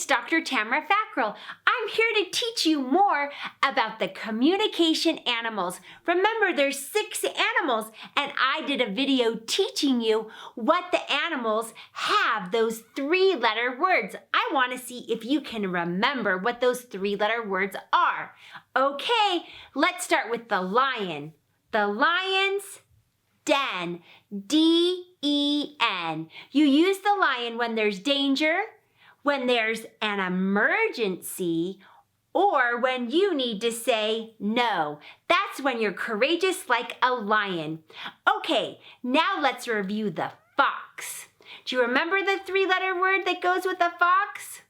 it's Dr. Tamara Fackrell. I'm here to teach you more about the communication animals. Remember, there's 6 animals, and I did a video teaching you what the animals have, those 3-letter words. I want to see if you can remember what those 3-letter words are. Okay, let's start with the lion. The lion's den, D-E-N. You use the lion when there's danger, when there's an emergency, or when you need to say no. That's when you're courageous like a lion. Okay, now let's review the fox. Do you remember the 3-letter word that goes with the fox?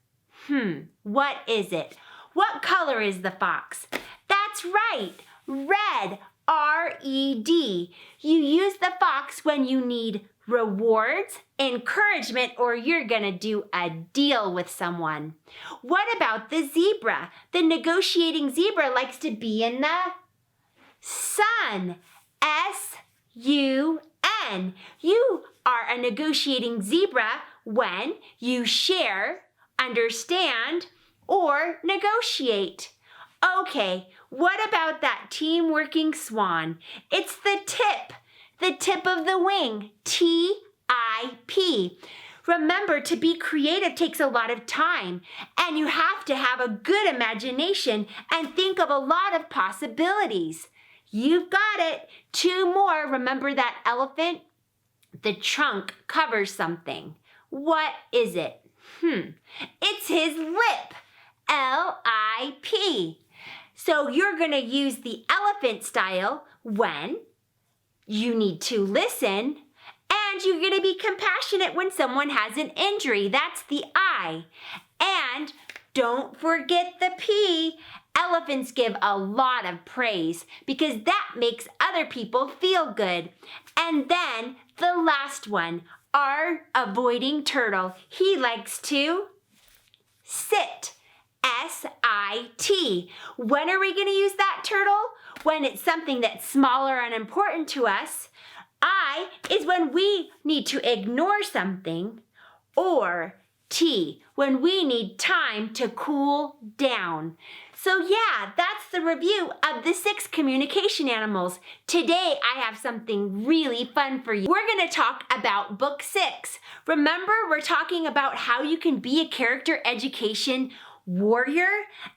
What is it? What color is the fox? That's right, red. R-E-D. You use the fox when you need rewards, encouragement, or you're gonna do a deal with someone. What about the zebra? The negotiating zebra likes to be in the sun. S-U-N. You are a negotiating zebra when you share, understand, or negotiate. Okay, what about that team-working swan? It's the tip of the wing, T-I-P. Remember, to be creative takes a lot of time, and you have to have a good imagination and think of a lot of possibilities. You've got it. 2 more. Remember that elephant? The trunk covers something. What is it? It's his lip, L-I-P. So you're going to use the elephant style when you need to listen, and you're going to be compassionate when someone has an injury. That's the I. And don't forget the P. Elephants give a lot of praise because that makes other people feel good. And then the last one, our avoiding turtle. He likes to sit. S-I-T. When are we going to use that turtle? When it's something that's smaller and important to us. I is when we need to ignore something. Or T, when we need time to cool down. So yeah, that's the review of the 6 communication animals. Today, I have something really fun for you. We're going to talk about book 6. Remember, we're talking about how you can be a character education warrior,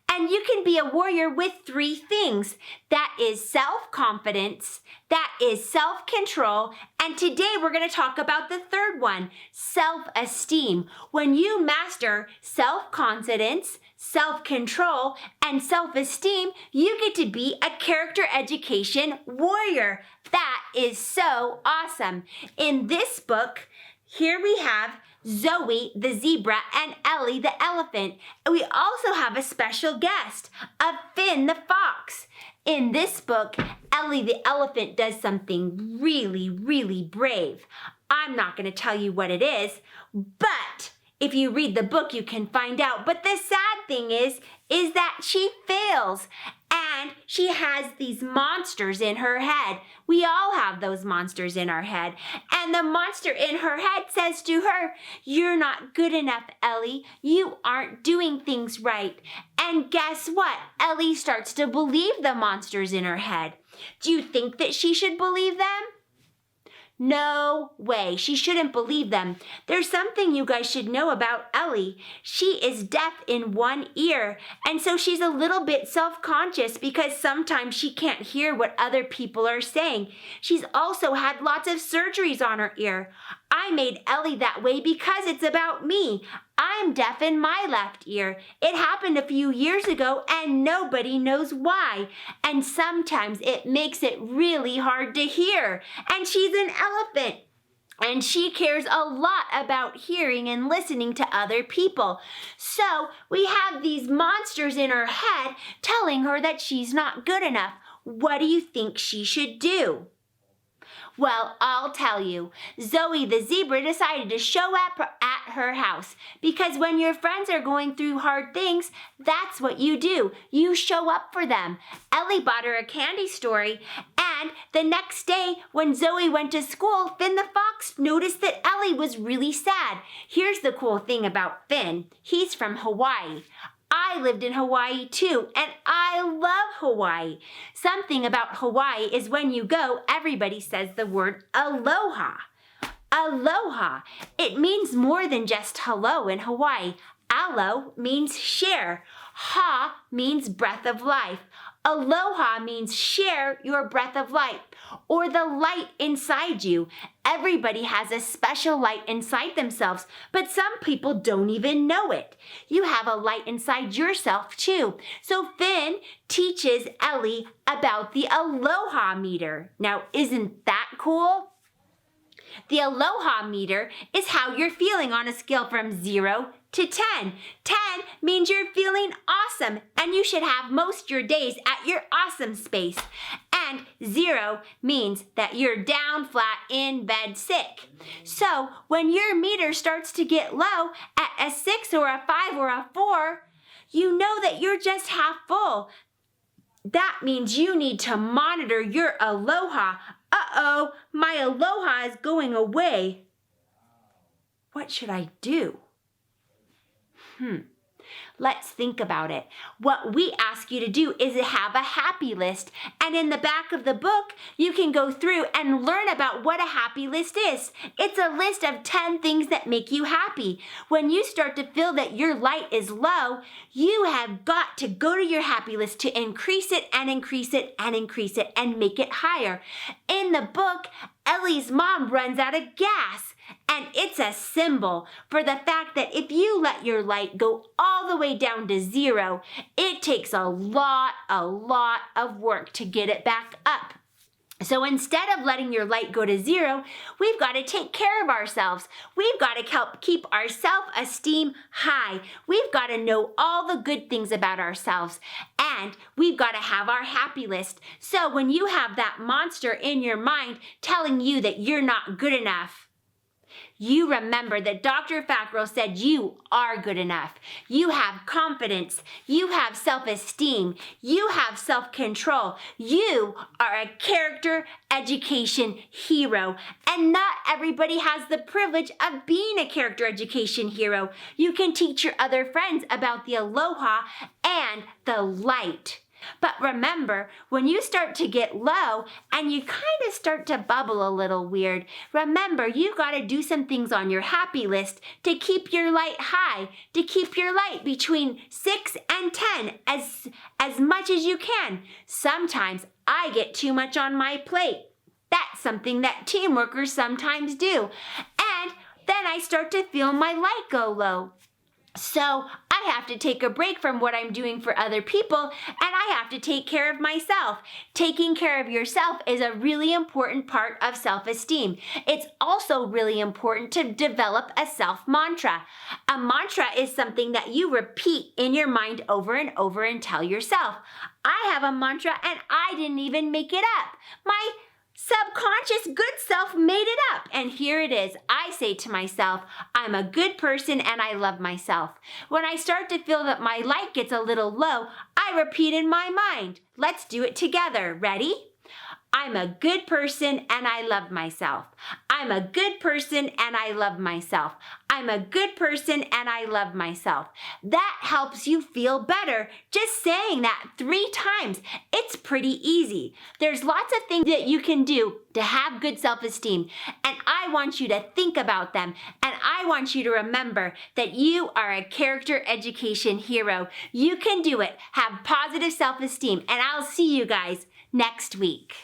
and you can be a warrior with 3 things. That is self-confidence, that is self-control, and today we're going to talk about the 3rd one, self-esteem. When you master self-confidence, self-control, and self-esteem, you get to be a character education warrior. That is so awesome. In this book, here we have Zoe the zebra and Ellie the elephant. And we also have a special guest, Finn the fox. In this book, Ellie the elephant does something really, really brave. I'm not going to tell you what it is, but if you read the book, you can find out. But the sad thing is that she fails. And she has these monsters in her head. We all have those monsters in our head. And the monster in her head says to her, "You're not good enough, Ellie. You aren't doing things right." And guess what? Ellie starts to believe the monsters in her head. Do you think that she should believe them? No way. She shouldn't believe them. There's something you guys should know about Ellie. She is deaf in one ear, and so she's a little bit self-conscious because sometimes she can't hear what other people are saying. She's also had lots of surgeries on her ear. I made Ellie that way because it's about me. I'm deaf in my left ear. It happened a few years ago and nobody knows why. And sometimes it makes it really hard to hear. And she's an elephant. And she cares a lot about hearing and listening to other people. So we have these monsters in her head telling her that she's not good enough. What do you think she should do? Well, I'll tell you. Zoe the zebra decided to show up at her house because when your friends are going through hard things, that's what you do. You show up for them. Ellie bought her a candy story, and the next day when Zoe went to school, Finn the fox noticed that Ellie was really sad. Here's the cool thing about Finn. He's from Hawaii. I lived in Hawaii too, and I love Hawaii. Something about Hawaii is when you go, everybody says the word aloha. Aloha. It means more than just hello in Hawaii. Alo means share. Ha means breath of life. Aloha means share your breath of life or the light inside you. Everybody has a special light inside themselves, but some people don't even know it. You have a light inside yourself too. So Finn teaches Ellie about the aloha meter. Now, isn't that cool? The aloha meter is how you're feeling on a scale from 0 to 10. 10 means you're feeling awesome and you should have most your days at your awesome space. And 0 means that you're down flat in bed sick. So when your meter starts to get low at a 6 or a 5 or a 4, you know that you're just half full. That means you need to monitor your aloha. Uh-oh, my aloha is going away. What should I do? Let's think about it. What we ask you to do is have a happy list. And in the back of the book, you can go through and learn about what a happy list is. It's a list of 10 things that make you happy. When you start to feel that your light is low, you have got to go to your happy list to increase it and increase it and increase it and make it higher. In the book, Ellie's mom runs out of gas. And it's a symbol for the fact that if you let your light go all the way down to 0, it takes a lot of work to get it back up. So instead of letting your light go to 0, we've got to take care of ourselves. We've got to help keep our self-esteem high. We've got to know all the good things about ourselves. And we've got to have our happy list. So when you have that monster in your mind telling you that you're not good enough, you remember that Dr. Fackrell said you are good enough. You have confidence. You have self-esteem. You have self-control. You are a character education hero. And not everybody has the privilege of being a character education hero. You can teach your other friends about the aloha and the light. But remember, when you start to get low and you kind of start to bubble a little weird, remember you got to do some things on your happy list to keep your light high, to keep your light between 6 and 10 as much as you can. Sometimes I get too much on my plate. That's something that team workers sometimes do. And then I start to feel my light go low. So I have to take a break from what I'm doing for other people, and I have to take care of myself. Taking care of yourself is a really important part of self-esteem. It's also really important to develop a self-mantra. A mantra is something that you repeat in your mind over and over and tell yourself. I have a mantra and I didn't even make it up. My subconscious good self made it up. And here it is. I say to myself, I'm a good person and I love myself. When I start to feel that my light gets a little low, I repeat in my mind. Let's do it together. Ready? I'm a good person and I love myself. I'm a good person and I love myself. I'm a good person and I love myself. That helps you feel better. Just saying that 3 times. It's pretty easy. There's lots of things that you can do to have good self-esteem. And I want you to think about them. And I want you to remember that you are a character education hero. You can do it. Have positive self-esteem. And I'll see you guys next week.